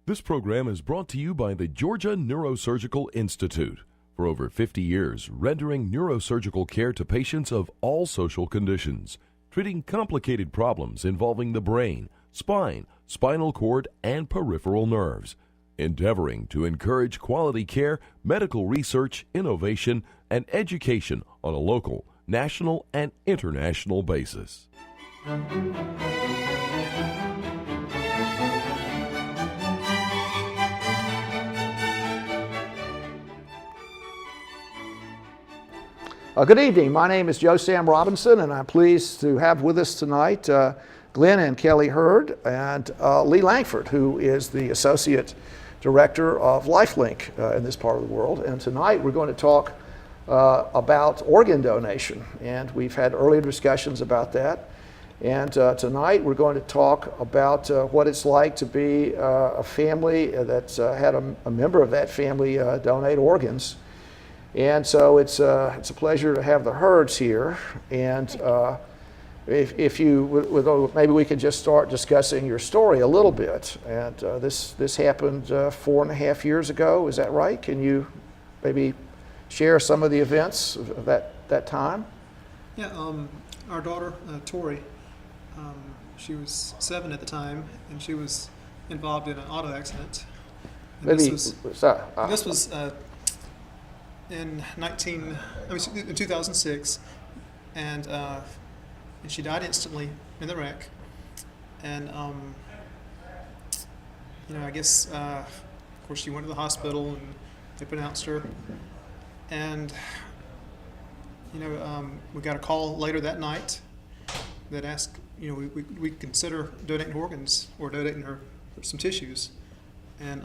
This program is brought to you by the Georgia Neurosurgical Institute. For over 50 years, rendering neurosurgical care to patients of all social conditions, treating complicated problems involving the brain, spine, spinal cord, and peripheral nerves, endeavoring to encourage quality care, medical research, innovation, and education on a local, national, and international basis. Good evening. My name is Joe Sam Robinson, and I'm pleased to have with us tonight Glen and Kelli Heard and Lee Langford, who is the Associate Director of LifeLink in this part of the world. And tonight we're going to talk about organ donation, and we've had earlier discussions about that. And tonight we're going to talk about what it's like to be a family that's had a member of that family donate organs. And so it's a pleasure to have the Heards here. And if you maybe we could just start discussing your story a little bit. And this happened 4.5 years ago. Is that right? Can you maybe share some of the events of that time? Yeah. Our daughter Tori, she was 7 at the time, and she was involved in an auto accident. And Maybe this was in 2006, and she died instantly in the wreck. And I guess of course she went to the hospital and they pronounced her. And we got a call later that night that asked we consider donating organs or donating her some tissues, and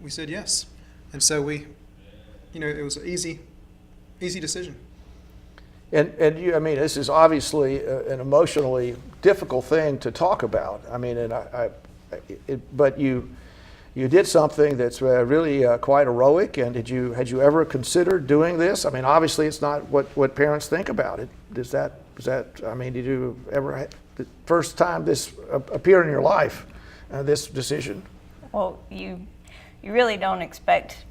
we said yes, and so we. It was an easy decision. And you, I mean, this is obviously an emotionally difficult thing to talk about. I mean, but you did something that's really quite heroic. And had you ever considered doing this? I mean, obviously, it's not what parents think about it. I mean, did you ever the first time this appeared in your life, this decision? Well, you really don't expect.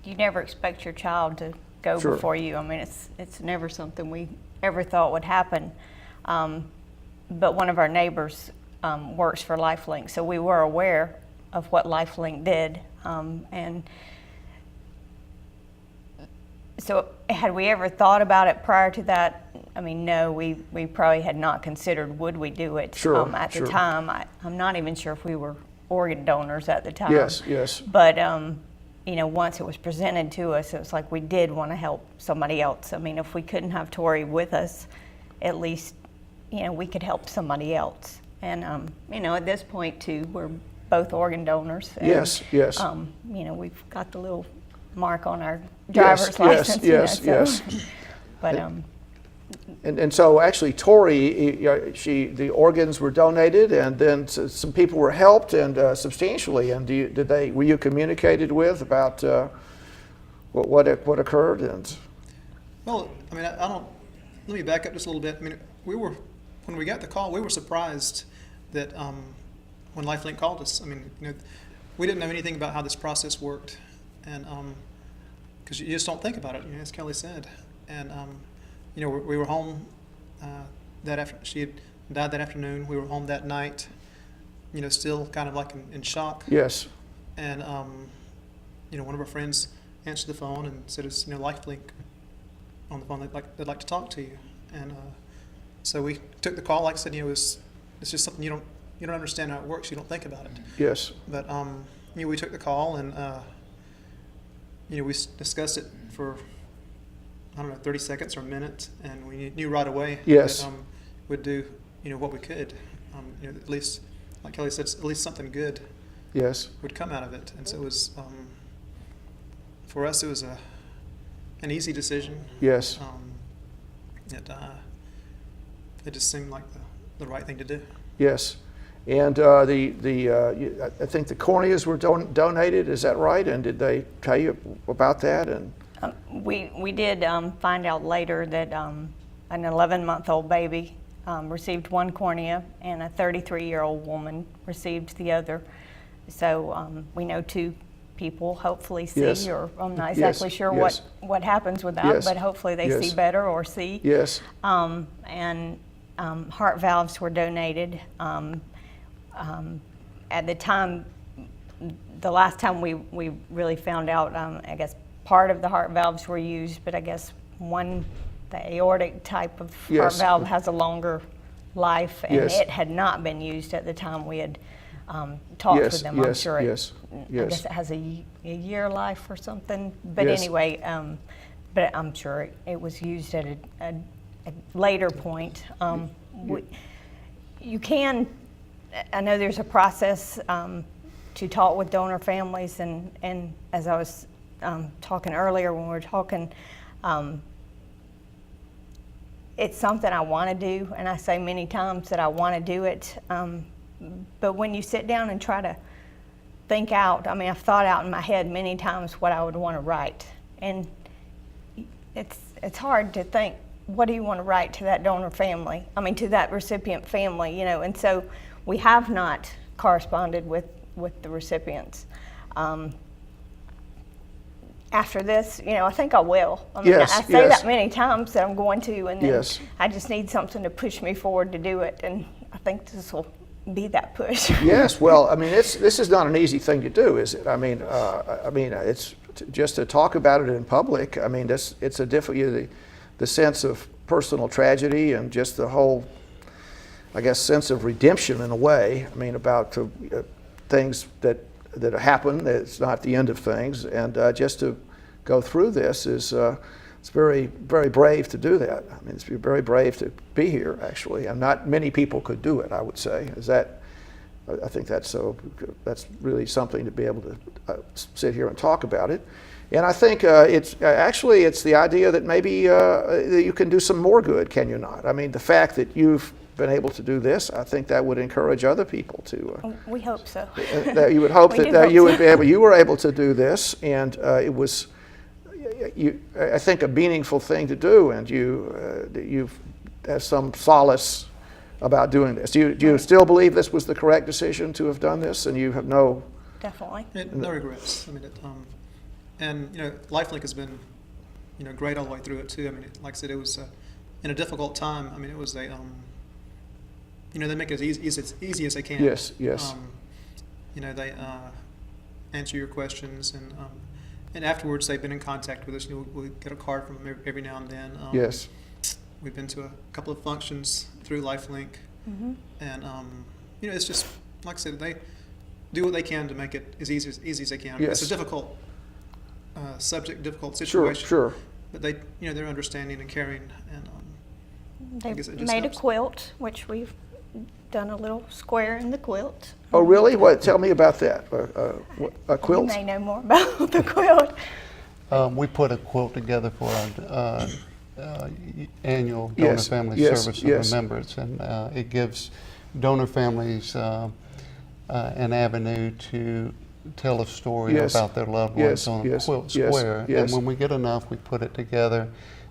You never expect your child to go Sure. before you. I mean, it's never something we ever thought would happen. But one of our neighbors works for LifeLink, so we were aware of what LifeLink did. And so had we ever thought about it prior to that? I mean, no, we probably had not considered would we do it Sure, at sure. the time. I'm not even sure if we were organ donors at the time. Yes. But once it was presented to us, it was like we did want to help somebody else. I mean, if we couldn't have Tori with us, at least, we could help somebody else. And, at this point, too, we're both organ donors. And, Yes. we've got the little mark on our driver's license. Yes. But, And so actually, Tori, the organs were donated, and then some people were helped, and substantially. And were you communicated with about what occurred? And Well, I mean, I don't. Let me back up just a little bit. I mean, when we got the call, we were surprised that when LifeLink called us. I mean, we didn't know anything about how this process worked, and because you just don't think about it, as Kelli said, and. We were home that after she had died that afternoon. We were home that night, still kind of like in shock. yes, And one of our friends answered the phone and said, "It's LifeLink on the phone. They'd like to talk to you." And so we took the call. Like I said, it's just something you don't understand how it works. You don't think about it. yes, But we took the call and we discussed it for. I don't know, 30 seconds or a minute, and we knew right away Yes. that we'd do, what we could. At least, like Kelli said, at least something good yes, would come out of it. And so it was, for us, it was an easy decision. yes. It just seemed like the right thing to do. Yes. And I think the corneas were donated. Is that right? And did they tell you about that? And we did find out later that an 11-month-old baby received one cornea, and a 33-year-old woman received the other. So we know 2 people hopefully see, Yes. or I'm not Yes. exactly sure Yes. what happens with that, Yes. but hopefully they Yes. see better or see. Yes. And heart valves were donated. At the time, the last time we really found out, I guess part of the heart valves were used, but I guess the aortic type of heart Yes. valve has a longer life, and Yes. it had not been used at the time we had talked Yes, with them. I'm yes, sure yes, I yes. guess it has a year life or something. But Yes. anyway, but I'm sure it was used at a later point. You can, I know there's a process to talk with donor families, and as I was talking earlier when we were talking, it's something I want to do, and I say many times that I want to do it, but when you sit down and try to think out, I mean, I've thought out in my head many times what I would want to write, and it's hard to think, what do you want to write to that donor family? I mean, to that recipient family, you know, and so we have not corresponded with the recipients. After this, you know, I think I will. I mean, Yes, I say yes. that many times that I'm going to, and then Yes. I just need something to push me forward to do it, and I think this will be that push. Yes, well, I mean, this is not an easy thing to do, is it? I mean, it's just to talk about it in public. I mean, it's a difficult, the sense of personal tragedy and just the whole, I guess, sense of redemption in a way. I mean, about things that happen. It's not the end of things, and just to go through this is. It's very, very brave to do that. I mean, it's very brave to be here, actually, and not many people could do it, I would say. I think that's really something to be able to sit here and talk about it. And I think it's the idea that maybe that you can do some more good, can you not? I mean, the fact that you've been able to do this, I think that would encourage other people to. We hope so. That you would hope We that, do that hope you would so. be able. You were able to do this, and it was. I think a meaningful thing to do, and you've have some solace about doing this. Do you still believe this was the correct decision to have done this, and you have no? Definitely. No regrets. I mean, and you know, LifeLink has been, you know, great all the way through it too. I mean, like I said, it was in a difficult time. I mean, it was you know, they make it as easy as they can. Yes, yes. You know, they answer your questions, and afterwards they've been in contact with us. You know, we get a card from them every now and then. Yes. We've been to a couple of functions through LifeLink, and you know, it's just like I said, they do what they can to make it as easy as they can. Yes. It's a difficult subject, difficult Sure, situation. sure. But they, you know, they're understanding and caring, and I guess it They just made helps. a quilt, which we've done a little square in the quilt. Oh, really? What? Tell me about that. A quilt? You may know more about the quilt. We put a quilt together for our annual donor Yes, family yes, service yes. of remembrance, and it gives donor families an avenue to tell a story Yes, about their loved yes, ones on a yes, quilt yes, square. yes. And when we get enough, we put it together,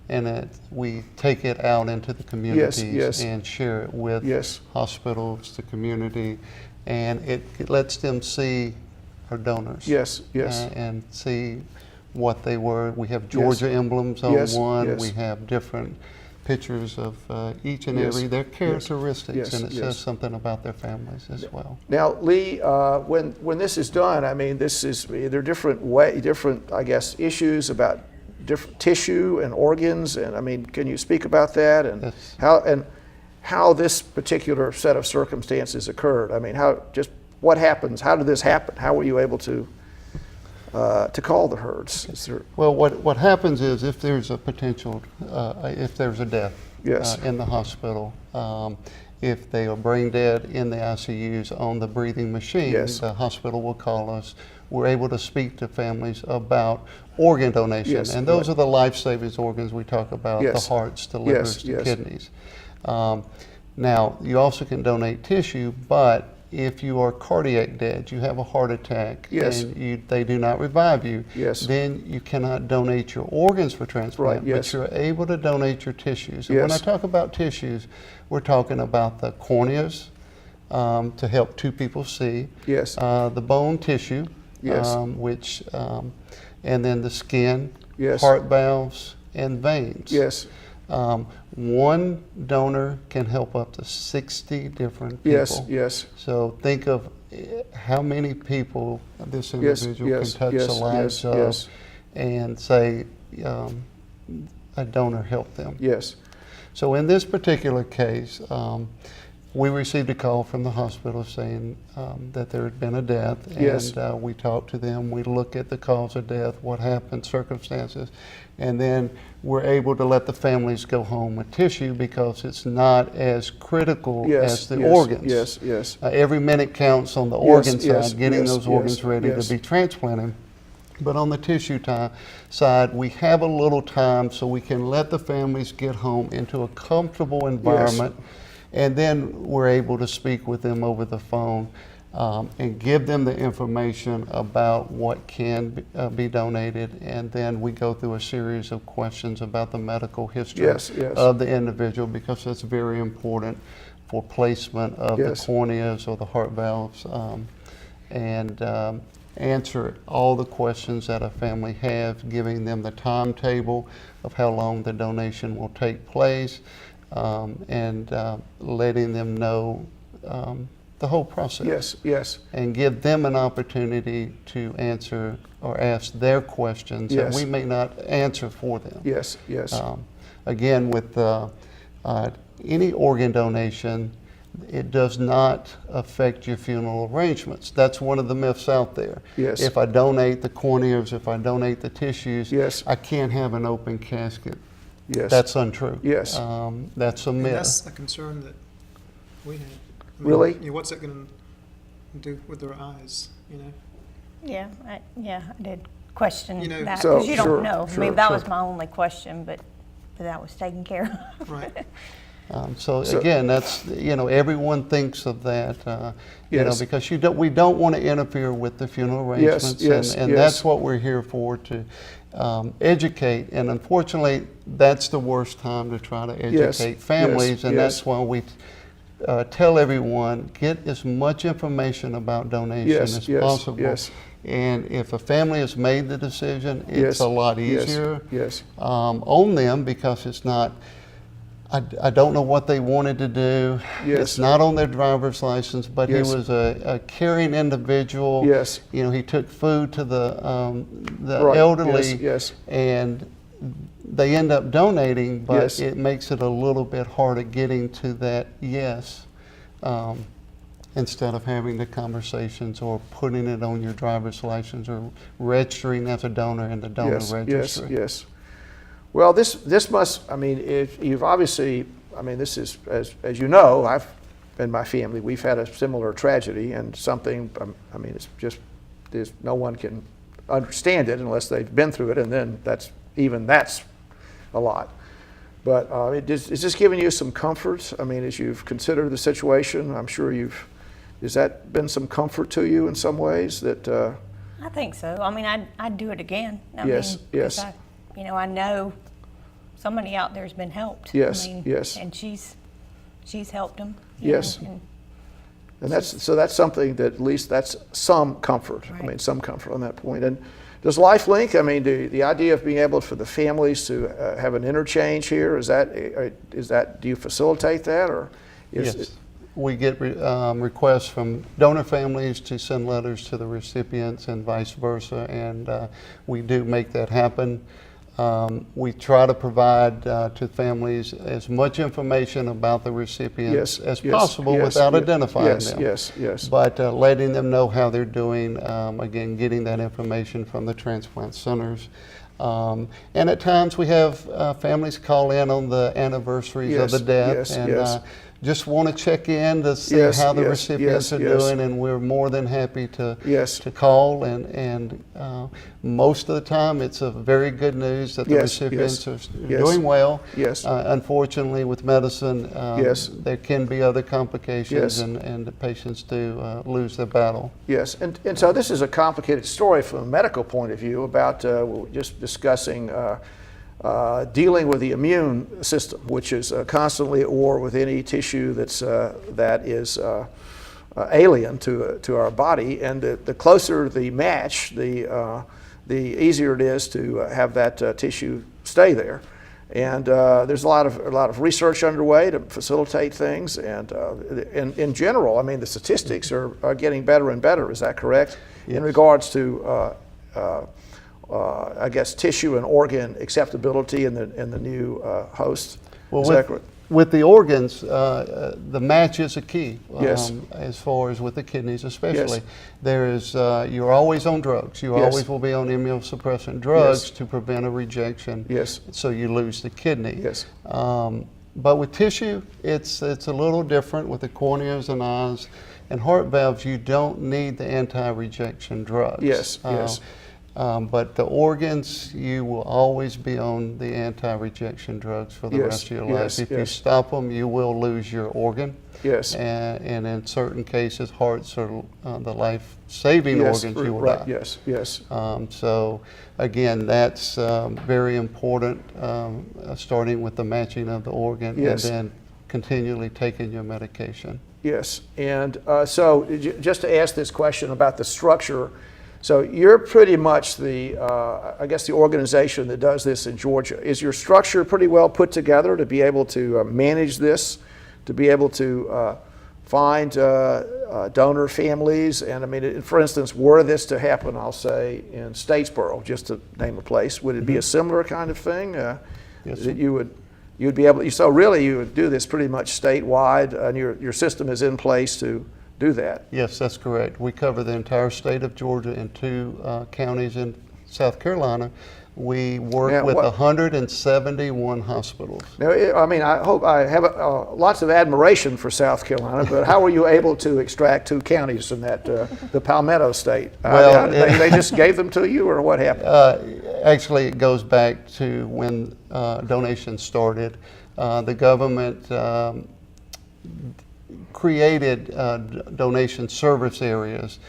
and we take it out into the communities yes. and share it with Yes. hospitals, the community, and it lets them see our donors. Yes, yes. And see what they were. We have Georgia emblems on Yes, one. yes. We have different pictures of each and Yes, every, their characteristics, yes, and it yes. says something about their families as well. Now, Lee, when this is done, I mean, there are different, I guess, issues about different tissue and organs, and I mean, can you speak about that and Yes. how this particular set of circumstances occurred? I mean, what happens? How did this happen? How were you able to call the Heards? Well, what happens is if there's a potential, if there's a death Yes. in the hospital, if they are brain dead in the ICUs on the breathing machine, Yes. the hospital will call us. We're able to speak to families about organ donation, Yes, and those right. are the life-saving organs we talk about, Yes. the hearts, the livers, Yes, the yes. kidneys. Now, you also can donate tissue, but if you are cardiac dead, you have a heart attack, Yes. and they do not revive you, Yes. then you cannot donate your organs for transplant, Right, yes. but you're able to donate your tissues. And when I Yes. talk about tissues, we're talking about the corneas to help two people see, Yes. the bone tissue, Yes. and then the skin, Yes. heart valves, and veins. Yes. One donor can help up to 60 different people. Yes. Yes. So think of how many people this Yes, individual yes, can touch yes, the lives yes, of, yes. and say a donor helped them. Yes. So in this particular case, we received a call from the hospital saying that there had been a death, Yes. and we talked to them. We look at the cause of death, what happened, circumstances, and then we're able to let the families go home with tissue because it's not as critical Yes. as the Yes. organs. Yes. Yes. Every minute counts on the Yes, organ yes, side, getting yes, those organs yes, ready yes. to be transplanted. But on the tissue side, we have a little time so we can let the families get home into a comfortable environment, and then we're able to speak with them over the phone and give them the information about what can be donated, and then we go through a series of questions about the medical history Yes, yes. of the individual, because that's very important for placement of Yes. the corneas or the heart valves, and answer all the questions that a family has, giving them the timetable of how long the donation will take place, and letting them know the whole process. Yes. Yes. And give them an opportunity to answer or ask their questions that Yes. we may not answer for them. Yes. Yes. Again, with any organ donation, it does not affect your funeral arrangements. That's one of the myths out there. Yes. If I donate the corneas, if I donate the tissues, Yes. I can't have an open casket. Yes. That's untrue. Yes. That's a And myth. that's a concern that we had. Really? You know, what's it going to do with their eyes? You know. Yeah, I did question You know, that So, because you sure, don't know. I sure, mean, that sure. was my only question, but that was taken care of. Right. So So- again, that's, everyone thinks of that, Yes. because we don't want to interfere with the funeral arrangements, yes, and yes. that's what we're here for, to educate. And unfortunately, that's the worst time to try to Yes, educate families, yes, and yes. that's why we tell everyone, get as much information about donation Yes, as yes, possible. yes. And if a family has made the decision, it's Yes, a lot yes, easier yes. on them, because it's not. I don't know what they wanted to do. Yes. It's not on their driver's license, but Yes. he was a caring individual. Yes. He took food to the Right. elderly, Yes, yes. and they end up donating, but Yes. it makes it a little bit harder getting to that yes, instead of having the conversations or putting it on your driver's license or registering as a donor in the donor Yes. registry. Yes. Yes. Well, this must. I mean, if you've obviously. I mean, this is as you know. I've in my family we've had a similar tragedy, and something. I mean, it's just there's no one can understand it unless they've been through it, and then that's a lot. But is this giving you some comfort? I mean, as you've considered the situation, I'm sure has that been some comfort to you in some ways that? I think so. I mean, I'd do it again. Yes, mean, 'cause yes. I know somebody out there has been helped. Yes, I mean, yes. And she's helped them. Yes. And And that's something that at least that's some comfort. I Right. mean, some comfort on that point. And does LifeLink? I mean, the idea of being able for the families to have an interchange here is that do you facilitate that or? Yes. We get requests from donor families to send letters to the recipients and vice versa, and we do make that happen. We try to provide to families as much information about the recipients as possible without identifying them. Yes. But letting them know how they're doing, again, getting that information from the transplant centers. And at times we have families call in on the anniversaries of the death, and just want to check in to see Yes, how the yes, recipients yes, are yes. doing, and we're more than happy to Yes. to call. And most of the time, it's a very good news that the Yes, recipients yes, are yes. doing well. Yes. Unfortunately, with medicine, Yes. there can be other complications, Yes. and the patients do lose their battle. Yes, and so this is a complicated story from a medical point of view about we were just discussing dealing with the immune system, which is constantly at war with any tissue that is alien to our body, and the closer the match, the easier it is to have that tissue stay there. And there's a lot of research underway to facilitate things, and in general, I mean, the statistics are getting better and better. Is that correct? Yes. In regards to I guess tissue and organ acceptability in the new host. Well, Is that correct? with the organs, the match is a key. Yes. As far as with the kidneys, especially, Yes. there is you're always on drugs. You Yes. always will be on immunosuppressant drugs Yes. to prevent a rejection. Yes. So you lose the kidney. Yes. But with tissue, it's a little different. With the corneas and eyes and heart valves, you don't need the anti-rejection drugs. Yes, yes. But the organs, you will always be on the anti-rejection drugs for the Yes, rest of your yes, life. If you yes. stop them, you will lose your organ. Yes. And in certain cases, hearts are the life-saving Yes, organs. You will right. die. Yes. Yes. So again, that's very important, starting with the matching of the organ, Yes. and then continually taking your medication. Yes, and so just to ask this question about the structure, so you're pretty much the, I guess the organization that does this in Georgia. Is your structure pretty well put together to be able to manage this, to be able to find donor families? And I mean, for instance, were this to happen, I'll say, in Statesboro, just to name a place, would it be a similar kind of thing? Yes, That you'd be able to, so really you would do this pretty much statewide, and your system is in place to do that. Yes, that's correct. We cover the entire state of Georgia and 2 counties in South Carolina. We work Now, with what- 171 hospitals. Now, I mean, I hope I have lots of admiration for South Carolina, but how were you able to extract 2 counties from that, the Palmetto State? Well, they just gave them to you, or what happened? Actually, it goes back to when donations started. The government created donation service areas,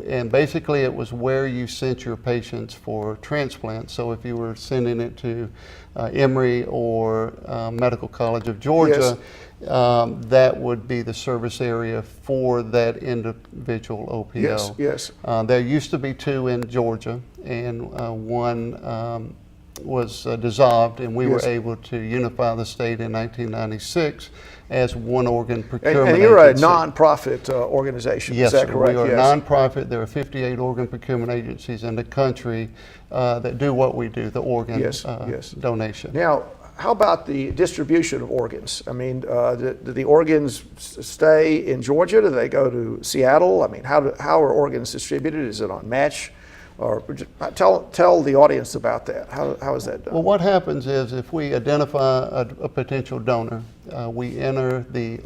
and basically it was where you sent your patients for transplant. So if you were sending it to Emory or Medical College of Georgia, that would be the service area for that individual OPO. Yes, yes. There used to be 2 in Georgia, and one was dissolved, and we Yes. were able to unify the state in 1996 as one organ procurement And you're agency. a nonprofit organization, Yes, is that sir. correct? We are Yes. a nonprofit. There are 58 organ procurement agencies in the country that do what we do, the organ Yes, yes. donation. Now, how about the distribution of organs? I mean, do the organs stay in Georgia? Do they go to Seattle? I mean, how are organs distributed? Is it on match? Or tell the audience about that. How is that done? Well, what happens is if we identify a potential donor, we enter the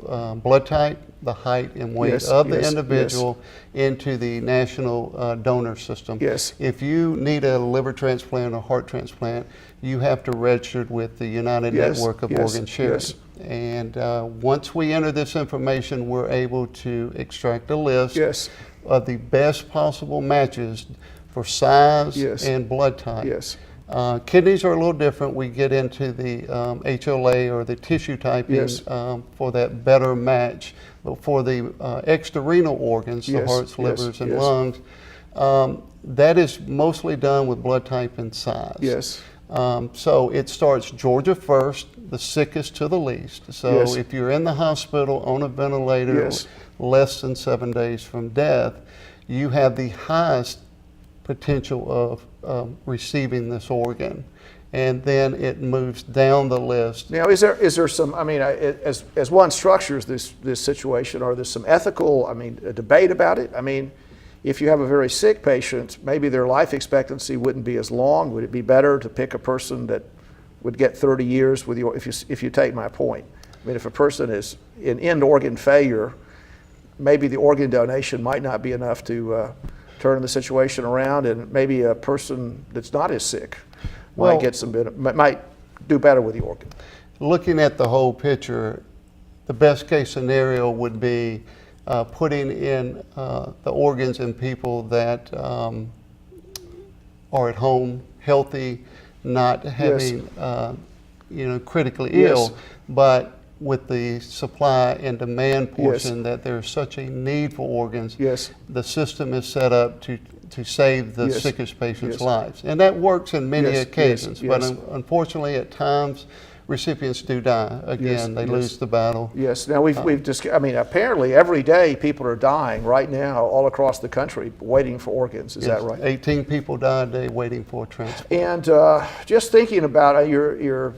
blood type, the height and weight Yes, of the yes, individual into the national donor system. Yes. If you need a liver transplant or heart transplant, you have to register with the United Yes, Network of yes, Organ Sharing. yes. And once we enter this information, we're able to extract a list Yes. of the best possible matches for size Yes. and blood type. Yes. Kidneys are a little different. We get into the HLA or the tissue typing Yes. for that better match. But for the extrarenal organs, the Yes, hearts, yes, livers, and yes. lungs, that is mostly done with blood type and size. Yes. So it starts Georgia first, the sickest to the least. So Yes. if you're in the hospital on a ventilator, Yes. less than 7 days from death, you have the highest potential of receiving this organ, and then it moves down the list. Now, is there some? I mean, as one structures this situation, are there some ethical? I mean, a debate about it. I mean, if you have a very sick patient, maybe their life expectancy wouldn't be as long. Would it be better to pick a person that would get 30 years with you? If you take my point. I mean, if a person is in end organ failure, maybe the organ donation might not be enough to turn the situation around, and maybe a person that's not as sick might get might do better with the organ. Looking at the whole picture, the best case scenario would be putting in the organs in people that are at home, healthy, not having, critically ill, but with the supply and demand portion that there's such a need for organs, the system is set up to save the sickest patients' lives. And that works in many occasions, but unfortunately at times recipients do die. Again, they lose the battle. Yes, now we've just, I mean, apparently every day people are dying right now all across the country waiting for organs, is that right? 18 people die a day waiting for a transplant. And just thinking about it, you're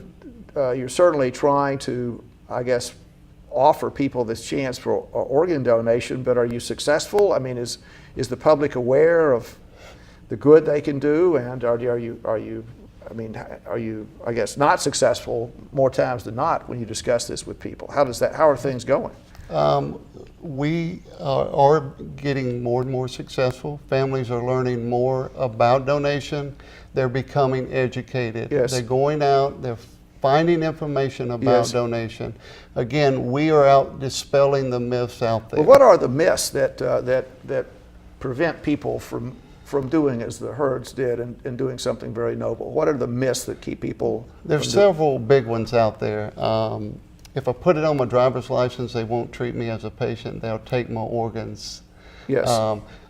certainly trying to, I guess, offer people this chance for organ donation, but are you successful? I mean, is the public aware of the good they can do, and are you I guess, not successful more times than not when you discuss this with people? How are things going? We are getting more and more successful. Families are learning more about donation. They're becoming educated. They're going out, they're finding information about donation. Again, we are out dispelling the myths out there. Well, what are the myths that prevent people from doing as the Heards did and doing something very noble? What are the myths that keep people? There's several big ones out there. If I put it on my driver's license, they won't treat me as a patient. They'll take my organs.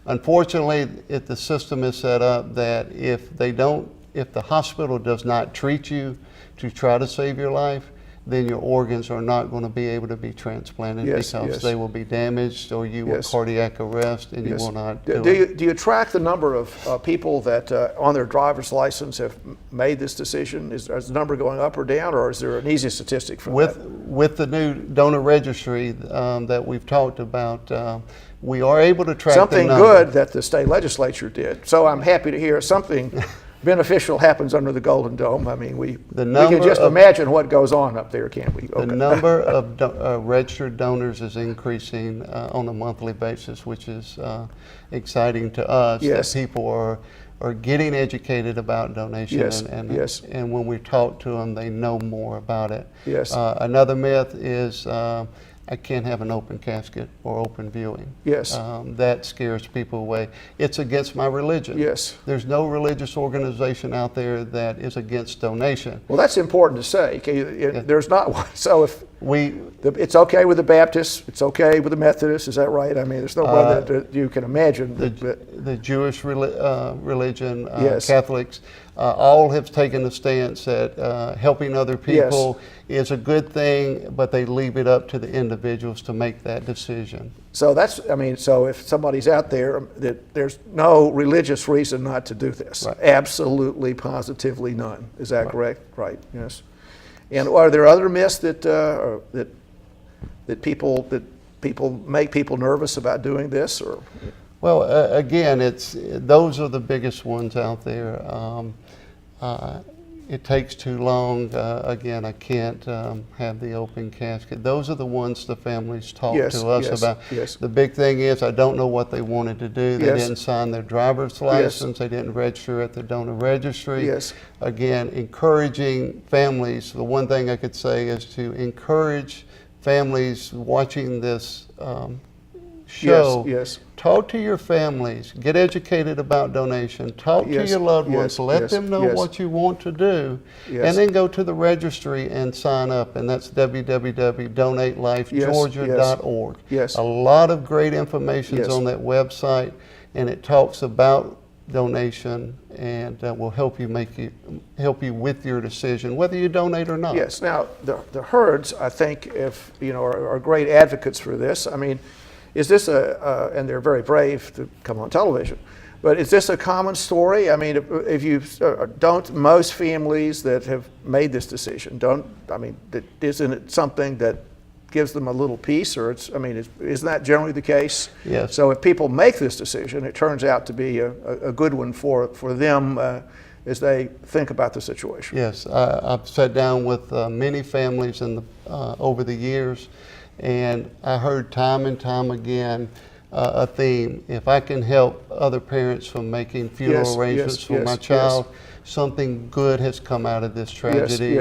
Unfortunately, the system is set up that if the hospital does not treat you to try to save your life, then your organs are not going to be able to be transplanted because they will be damaged, or you will cardiac arrest, and you will not do it. Do you track the number of people that on their driver's license have made this decision? Is the number going up or down, or is there an easy statistic for that? With the new donor registry that we've talked about, we are able to track something the number. Good that the state legislature did. So I'm happy to hear something beneficial happens under the Golden Dome. I mean, we can just imagine what goes on up there, can't we? The number of registered donors is increasing on a monthly basis, which is exciting to us. That people are getting educated about donation, and when we talk to them, they know more about it. Another myth is I can't have an open casket or open viewing. That scares people away. It's against my religion. There's no religious organization out there that is against donation. Well, that's important to say. There's not one. So if it's okay with the Baptists, it's okay with the Methodists, is that right? I mean, there's no one that you can imagine. The Jewish religion, Catholics, all have taken the stance that helping other people is a good thing, but they leave it up to the individuals to make that decision. So so if somebody's out there, there's no religious reason not to do this. Absolutely, positively none. Is that correct? Right. Yes. And are there other myths that people make people nervous about doing this, or? Well, again, those are the biggest ones out there. It takes too long. Again, I can't have the open casket. Those are the ones the families talk to us about. The big thing is I don't know what they wanted to do. They didn't sign their driver's license. They didn't register at the donor registry. Again, encouraging families. The one thing I could say is to encourage families watching this show. Talk to your families, get educated about donation, talk to your loved ones, let them know what you want to do, and then go to the registry and sign up, and that's www.donatelifegeorgia.org. A lot of great information is on that website, and it talks about donation and will help you with your decision, whether you donate or not. Now, the Heards, I think, are great advocates for this. I mean, is this and they're very brave to come on television, but is this a common story? I mean, if you don't, most families that have made this decision isn't it something that gives them a little peace, or isn't that generally the case? So if people make this decision, it turns out to be a good one for them as they think about the situation? Yes, I've sat down with many families over the years, and I heard time and time again a theme. If I can help other parents from making funeral Yes, arrangements yes, for yes, my child, something good has come out of this tragedy.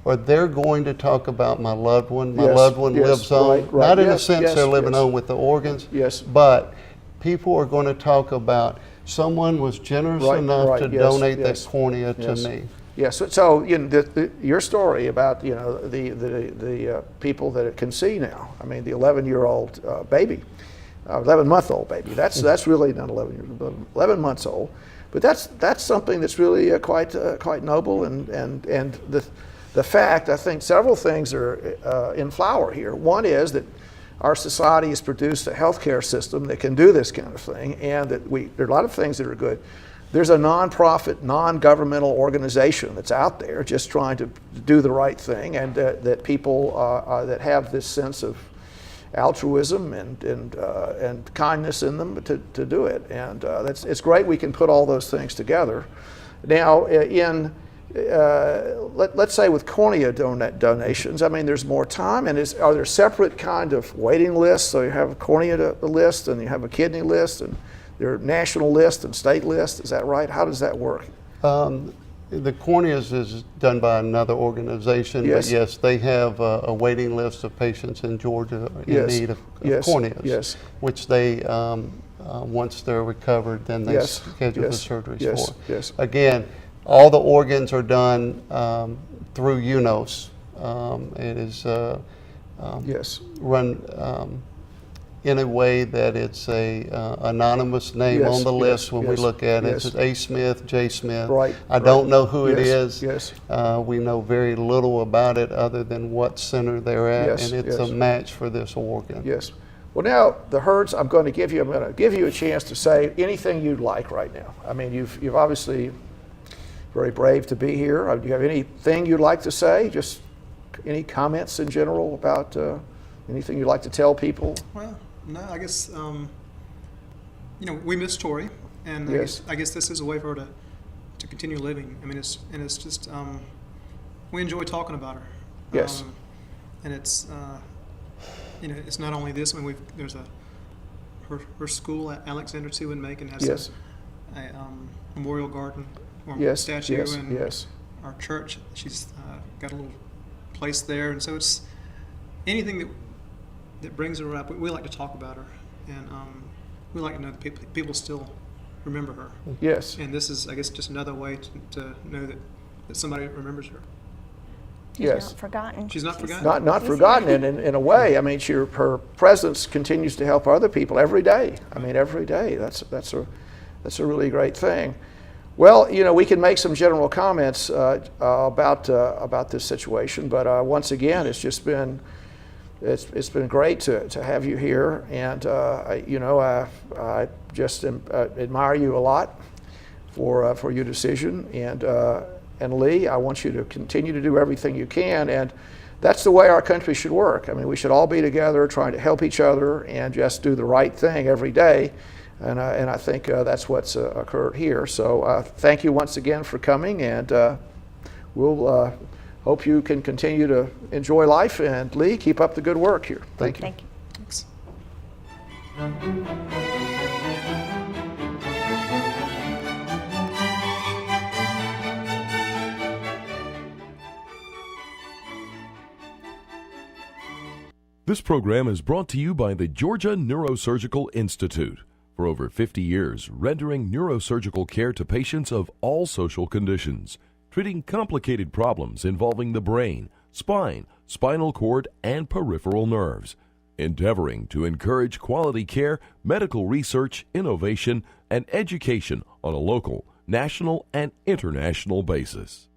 Or they're going to talk about my loved one. My loved one lives on. Right. Not in a Yes, sense yes, they're living yes. on with the organs, Yes. but people are going to talk about someone was generous enough to donate that cornea to me. Yes. So your story about the people that can see now. I mean, the 11-year-old baby, 11-month-old baby. That's really not 11 years, but 11 months old. But that's something that's really quite noble, and the fact, I think several things are in flower here. One is that our society has produced a healthcare system that can do this kind of thing, and that there are a lot of things that are good. There's a nonprofit, non-governmental organization that's out there just trying to do the right thing, and that people that have this sense of altruism and kindness in them to do it, and it's great we can put all those things together. Now, let's say with cornea donations, I mean, there's more time, and are there separate kind of waiting lists? So you have a cornea list, and you have a kidney list, and there are national lists and state lists. Is that right? How does that work? The corneas is done by another organization, Yes. but yes, they have a waiting list of patients in Georgia in need of corneas, which they, once they're recovered, then they schedule the surgeries for. Yes. Again, all the organs are done through UNOS. It is run in a way that it's a anonymous name on the list when we look at it. It's A. Smith, J. Smith. Right. I don't know who it is. Yes. We know very little about it other than what center they're at, and it's a match for this organ. Yes. Well, now the Heards, I'm going to give you a chance to say anything you'd like right now. I mean, you've obviously very brave to be here. Do you have anything you'd like to say? Just any comments in general about anything you'd like to tell people? Well, no, I guess we miss Tori, and I guess this is a way for her to continue living. I mean, it's just we enjoy talking about her. Yes. And it's it's not only this. I mean, there's her school at Alexander T. Macon has a memorial garden or statue, and our church, she's got a little place there, and so it's anything that brings her up. We like to talk about her, and we like to know that people still remember her. Yes. And this is, I guess, just another way to know that somebody remembers her. She's not forgotten. She's not forgotten. Not forgotten, and in a way, I mean, her presence continues to help other people every day. I mean, every day. That's a really great thing. Well, we can make some general comments about this situation, but once again, it's just been great to have you here, and I just admire you a lot for your decision, and Lee, I want you to continue to do everything you can, and that's the way our country should work. I mean, we should all be together trying to help each other and just do the right thing every day, and I think that's what's occurred here. So thank you once again for coming, and we'll hope you can continue to enjoy life, and Lee, keep up the good work here. Thank you. Thank you. Thanks. This program is brought to you by the Georgia Neurosurgical Institute. For over 50 years, rendering neurosurgical care to patients of all social conditions, treating complicated problems involving the brain, spine, spinal cord, and peripheral nerves, endeavoring to encourage quality care, medical research, innovation, and education on a local, national, and international basis.